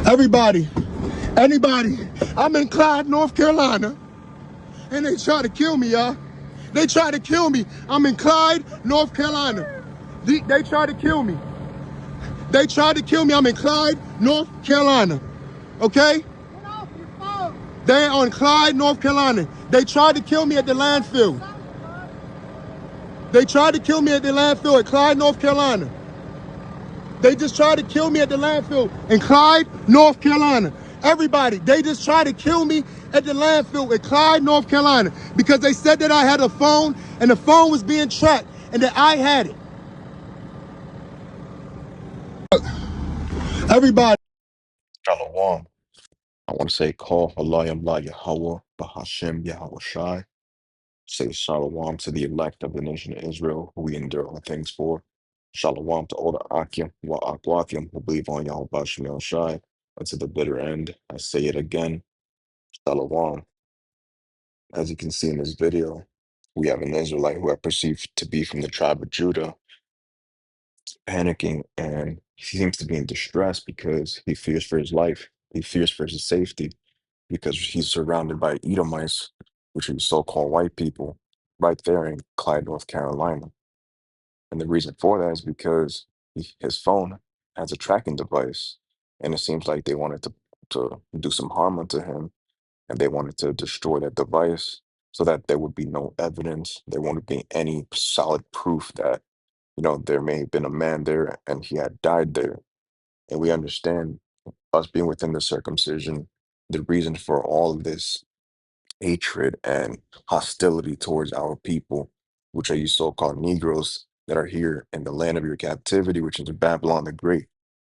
Everybody, anybody, I'm in Clyde, North Carolina, and they try to kill me, y'all. They try to kill me. I'm in Clyde, North Carolina. They try to kill me. They tried to kill me. I'm in Clyde, North Carolina. Okay? Get off your phone. They're on Clyde, North Carolina. They tried to kill me at the landfill. They tried to kill me at the landfill at Clyde, North Carolina. They just tried to kill me at the landfill in Clyde, North Carolina. Everybody, they just tried to kill me at the landfill in Clyde, North Carolina, because they said that I had a phone and the phone was being tracked and that I had it. Everybody. Shalom. I want to say call Halayim La Yahweh Bahashem Yahweh Shai. Say Shalom to the elect of the nation of Israel, who we endure all things for. Shalom to all the Akim wa Akwathim who believe on Yahweh Bashem Yahweh Shai unto the bitter end. I say it again. Shalom. As you can see in this video, we have an Israelite who I perceive to be from the tribe of Judah panicking, and he seems to be in distress because he fears for his life. He fears for his safety because he's surrounded by Edomites, which are so-called white people, right there in Clyde, North Carolina. And the reason for that is because his phone has a tracking device, and it seems like they wanted to do some harm unto him, and they wanted to destroy that device so that there would be no evidence, there won't be any solid proof that, there may have been a man there and he had died there. And we understand, us being within the circumcision, the reason for all of this hatred and hostility towards our people, which are you so-called Negroes that are here in the land of your captivity, which is Babylon the Great.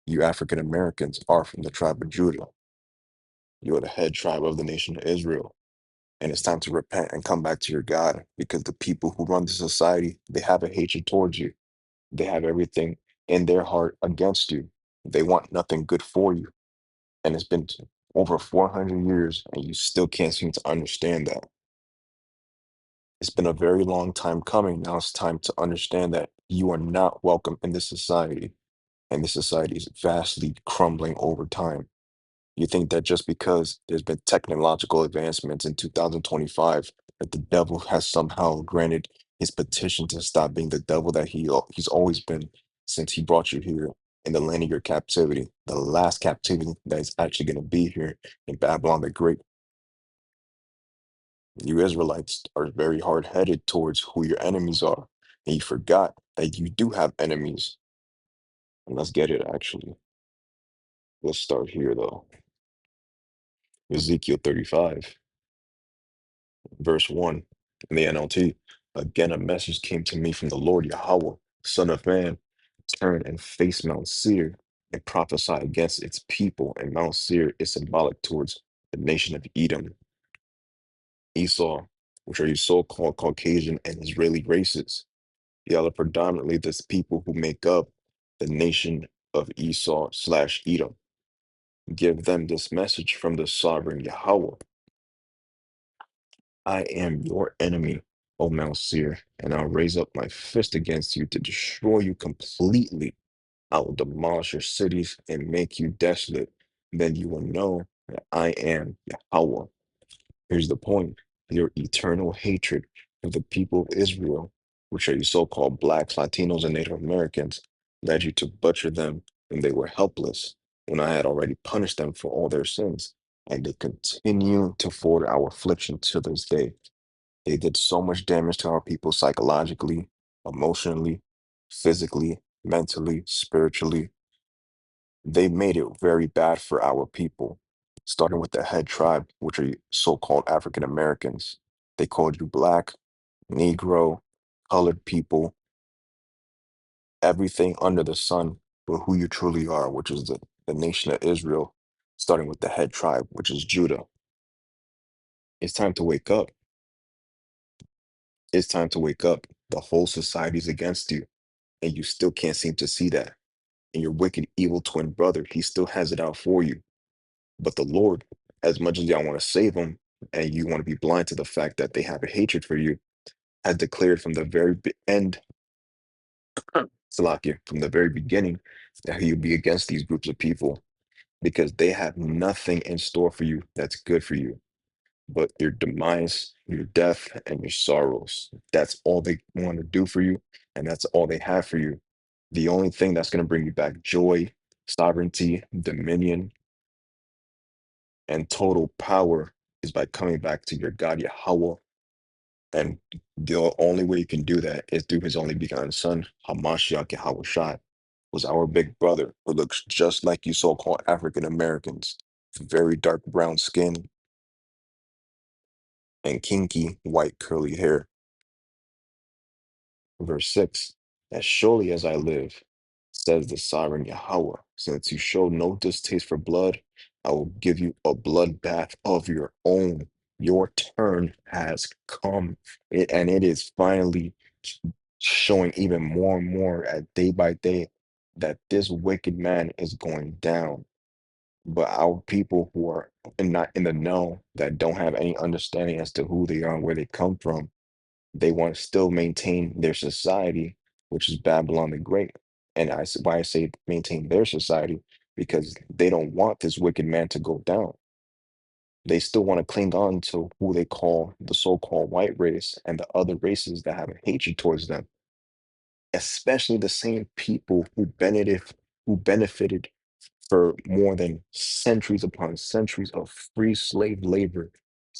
You African Americans are from the tribe of Judah. You are the head tribe of the nation of Israel. And it's time to repent and come back to your God, because the people who run the society, they have a hatred towards you. They have everything in their heart against you. They want nothing good for you. And it's been over 400 years, and you still can't seem to understand that. It's been a very long time coming. Now it's time to understand that you are not welcome in this society, and this society is vastly crumbling over time. You think that just because there's been technological advancements in 2025, that the devil has somehow granted his petition to stop being the devil that he's always been since he brought you here in the land of your captivity, the last captivity that is actually going to be here in Babylon the Great. You Israelites are very hard headed towards who your enemies are, and you forgot that you do have enemies. And let's get it actually. Let's start here though. Ezekiel 35. Verse 1 in the NLT. Again, a message came to me from the Lord Yahweh, Son of Man, turn and face Mount Seir and prophesy against its people. And Mount Seir is symbolic towards the nation of Edom, Esau, which are your so-called Caucasian and Israeli races. Y'all are predominantly the people who make up the nation of Esau slash Edom. Give them this message from the sovereign Yahweh. I am your enemy, O Mount Seir, and I'll raise up my fist against you to destroy you completely. I will demolish your cities and make you desolate. Then you will know that I am Yahweh. Here's the point. Your eternal hatred of the people of Israel, which are you so-called blacks, Latinos, and Native Americans, led you to butcher them when they were helpless, when I had already punished them for all their sins. And they continue to forward our affliction to this day. They did so much damage to our people psychologically, emotionally, physically, mentally, spiritually. They made it very bad for our people, starting with the head tribe, which are so-called African Americans. They called you black, Negro, colored people, everything under the sun for who you truly are, which is the nation of Israel, starting with the head tribe, which is Judah. It's time to wake up. It's time to wake up. The whole society is against you, and you still can't seem to see that. And your wicked, evil twin brother, he still has it out for you. But the Lord, as much as y'all want to save him, and you want to be blind to the fact that they have a hatred for you, has declared from the very end, Salakia, from the very beginning, that he'll be against these groups of people. because they have nothing in store for you that's good for you but your demise, your death, and your sorrows. That's all they want to do for you, and that's all they have for you. The only thing that's going to bring you back joy, sovereignty, dominion, and total power is by coming back to your God Yahweh. And the only way you can do that is through his only begotten son, Hamashiach Yahweh Shai, was our big brother who looks just like you so-called African Americans, very dark brown skin and kinky white curly hair. Verse 6, as surely as I live, says the sovereign Yahweh, since you show no distaste for blood, I will give you a bloodbath of your own. Your turn has come, and it is finally showing even more and more at day by day that this wicked man is going down. But our people who are not in the know, that don't have any understanding as to who they are and where they come from, they want to still maintain their society, which is Babylon the Great. And why I say maintain their society, because they don't want this wicked man to go down. They still want to cling on to who they call the so-called white race and the other races that have a hatred towards them, especially the same people who benefited for more than centuries upon centuries of free slave labor,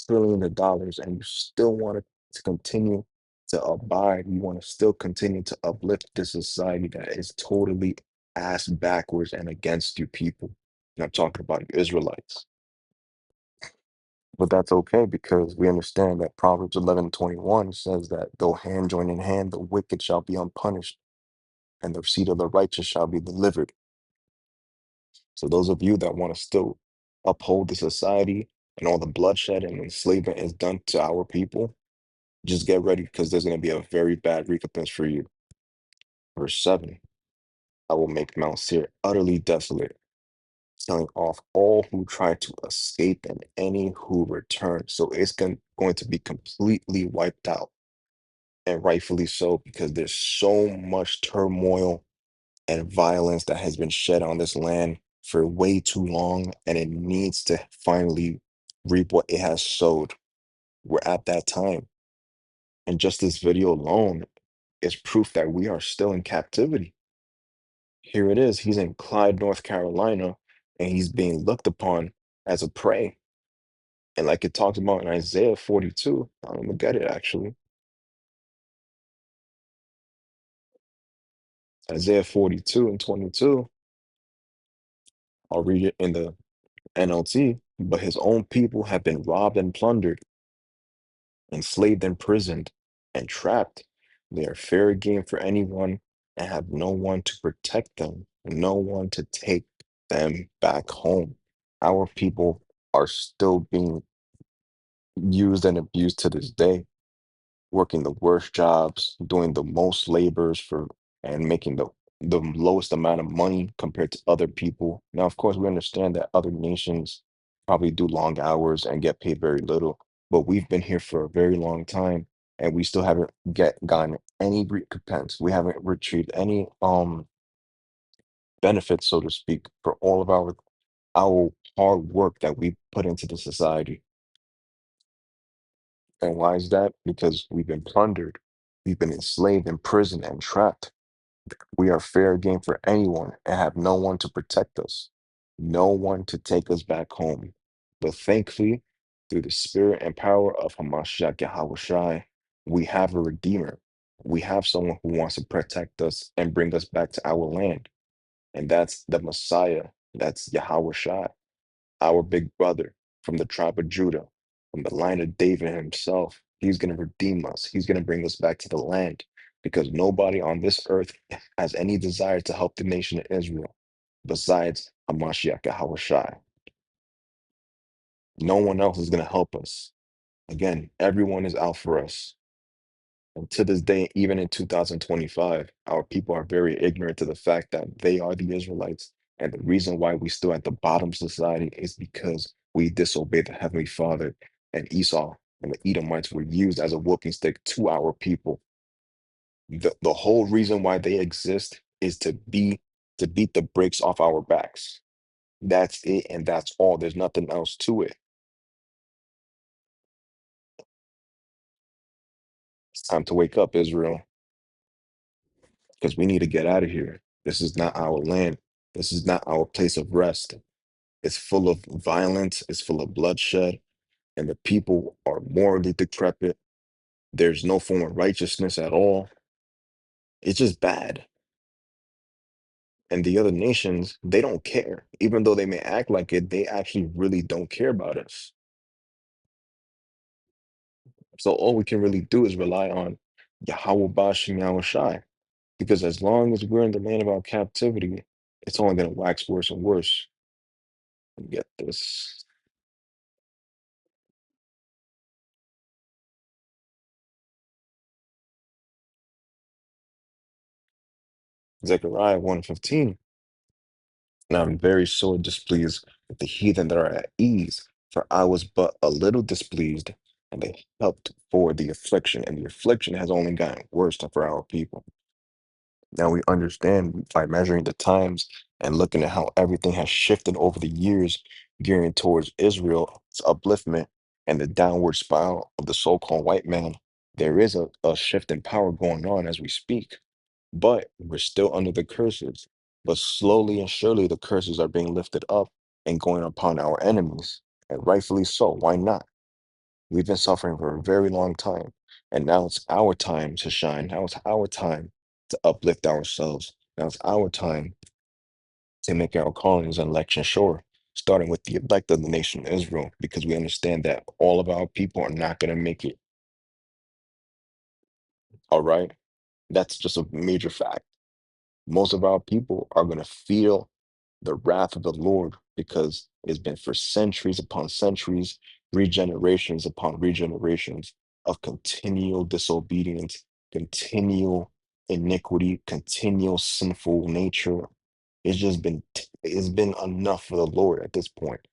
trillions of dollars, and you still want to continue to abide. You want to still continue to uplift this society that is totally ass backwards and against you people. And I'm talking about you Israelites. But that's okay because we understand that Proverbs 11:21 says that though hand join in hand, the wicked shall be unpunished, and the seed of the righteous shall be delivered. So those of you that want to still uphold the society and all the bloodshed and enslavement is done to our people, just get ready because there's going to be a very bad recompense for you. Verse 7, I will make Mount Seir utterly desolate, killing off all who try to escape and any who return. So it's going to be completely wiped out, and rightfully so, because there's so much turmoil and violence that has been shed on this land for way too long, and it needs to finally reap what it has sowed. We're at that time. And just this video alone is proof that we are still in captivity. Here it is. He's in Clyde, North Carolina, and he's being looked upon as a prey. And like it talks about in Isaiah 42, I'm gonna get it actually. Isaiah 42 and 22. I'll read it in the NLT. But his own people have been robbed and plundered, enslaved, imprisoned, and trapped. They are fair game for anyone and have no one to protect them, no one to take them back home. Our people are still being used and abused to this day, working the worst jobs, doing the most labors for, and making the lowest amount of money compared to other people. Now, of course, we understand that other nations probably do long hours and get paid very little, but we've been here for a very long time and we still haven't gotten any recompense. We haven't retrieved any benefits, so to speak, for all of our hard work that we put into the society. And why is that? Because we've been plundered, we've been enslaved, imprisoned, and trapped. We are fair game for anyone and have no one to protect us, no one to take us back home. But thankfully, through the spirit and power of Hamashiach Yahweh Shai, we have a redeemer. We have someone who wants to protect us and bring us back to our land. And that's the Messiah. That's Yahweh Shai, our big brother from the tribe of Judah, from the line of David himself. He's going to redeem us. He's going to bring us back to the land because nobody on this earth has any desire to help the nation of Israel besides Hamashiach Yahweh. No one else is going to help us. Again, everyone is out for us. And to this day, even in 2025, our people are very ignorant to the fact that they are the Israelites. And the reason why we still at the bottom of society is because we disobeyed the Heavenly Father, and Esau and the Edomites were used as a whooping stick to our people. The whole reason why they exist is to beat the brakes off our backs. That's it, and that's all. There's nothing else to it. It's time to wake up, Israel, because we need to get out of here. This is not our land. This is not our place of rest. It's full of violence, it's full of bloodshed, and the people are morally decrepit. There's no form of righteousness at all. It's just bad. And the other nations, they don't care. Even though they may act like it, they actually really don't care about us. So all we can really do is rely on Yahweh Bashem Yahweh Shai. Because as long as we're in the land of our captivity, it's only going to wax worse and worse. Get this. Zechariah 1:15. And I'm very sore displeased with the heathen that are at ease, for I was but a little displeased, and they helped for the affliction, and the affliction has only gotten worse for our people. Now we understand by measuring the times and looking at how everything has shifted over the years, gearing towards Israel's upliftment and the downward spiral of the so-called white man. There is a shift in power going on as we speak, but we're still under the curses. But slowly and surely, the curses are being lifted up and going upon our enemies, and rightfully so. Why not? We've been suffering for a very long time, and now it's our time to shine. Now it's our time to uplift ourselves. Now it's our time to make our callings and election sure, starting with the elect of the nation of Israel, because we understand that all of our people are not going to make it. All right? That's just a major fact. Most of our people are going to feel the wrath of the Lord because it's been for centuries upon centuries, regenerations upon regenerations of continual disobedience, continual iniquity, continual sinful nature. It's been enough for the Lord at this point.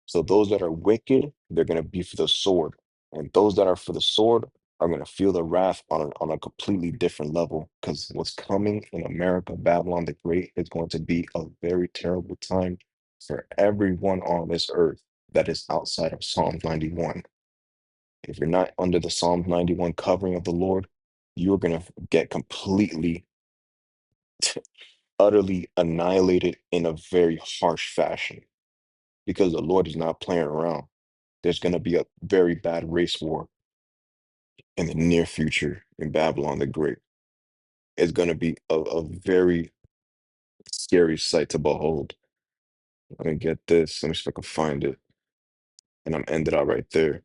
So those that are wicked, they're going to be for the sword. And those that are for the sword are going to feel the wrath on a completely different level. Because what's coming in America, Babylon the Great, is going to be a very terrible time for everyone on this earth that is outside of Psalm 91. If you're not under the Psalm 91 covering of the Lord, you're going to get completely, utterly annihilated in a very harsh fashion because the Lord is not playing around. There's going to be a very bad race war in the near future in Babylon the Great. It's going to be a very scary sight to behold. Let me get this. Let me see if I can find it. And I'm ended out right there.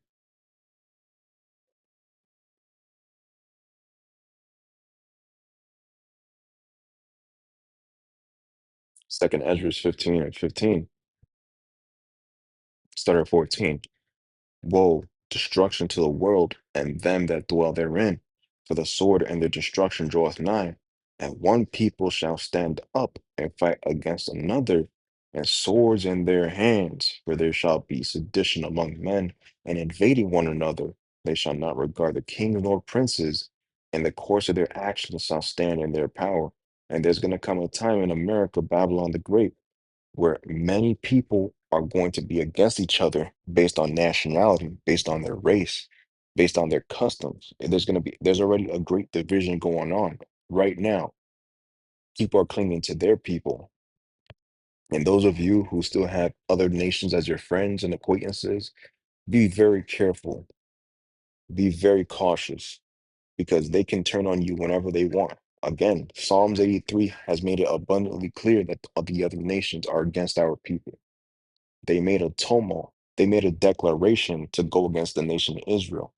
Second Ezra 15 and 15. Start at 14. Woe, destruction to the world and them that dwell therein, for the sword and their destruction draweth nigh. And one people shall stand up and fight against another, and swords in their hands, for there shall be sedition among men, and invading one another. They shall not regard the kings nor princes, and the course of their actions shall stand in their power. And there's going to come a time in America, Babylon the Great, where many people are going to be against each other based on nationality, based on their race, based on their customs. And there's already a great division going on right now. People are clinging to their people. And those of you who still have other nations as your friends and acquaintances, be very careful, be very cautious, because they can turn on you whenever they want. Again, Psalms 83 has made it abundantly clear that the other nations are against our people. They made a tumult. They made a declaration to go against the nation of Israel.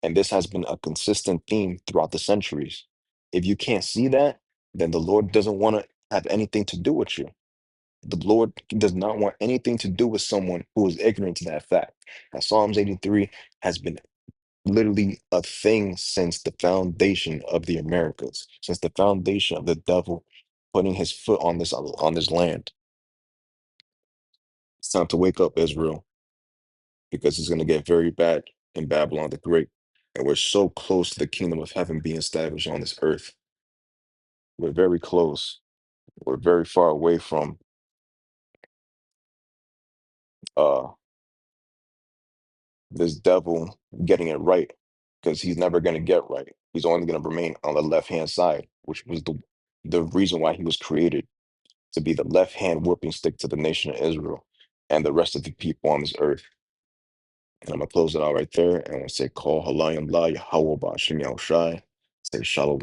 And this has been a consistent theme throughout the centuries. If you can't see that, then the Lord doesn't want to have anything to do with you. The Lord does not want anything to do with someone who is ignorant to that fact. Now, Psalms 83 has been literally a thing since the foundation of the Americas, since the foundation of the devil putting his foot on this land. It's time to wake up, Israel, because it's going to get very bad in Babylon the Great. And we're so close to the kingdom of heaven being established on this earth. We're very close. We're very far away from uh this devil getting it right, because he's never going to get right. He's only going to remain on the left hand side, which was the reason why he was created, to be the left hand whipping stick to the nation of Israel and the rest of the people on this earth. And I'm gonna close it out right there and say, call Halayim La Yahweh Ba'Shem Yahushai. Say Shalom.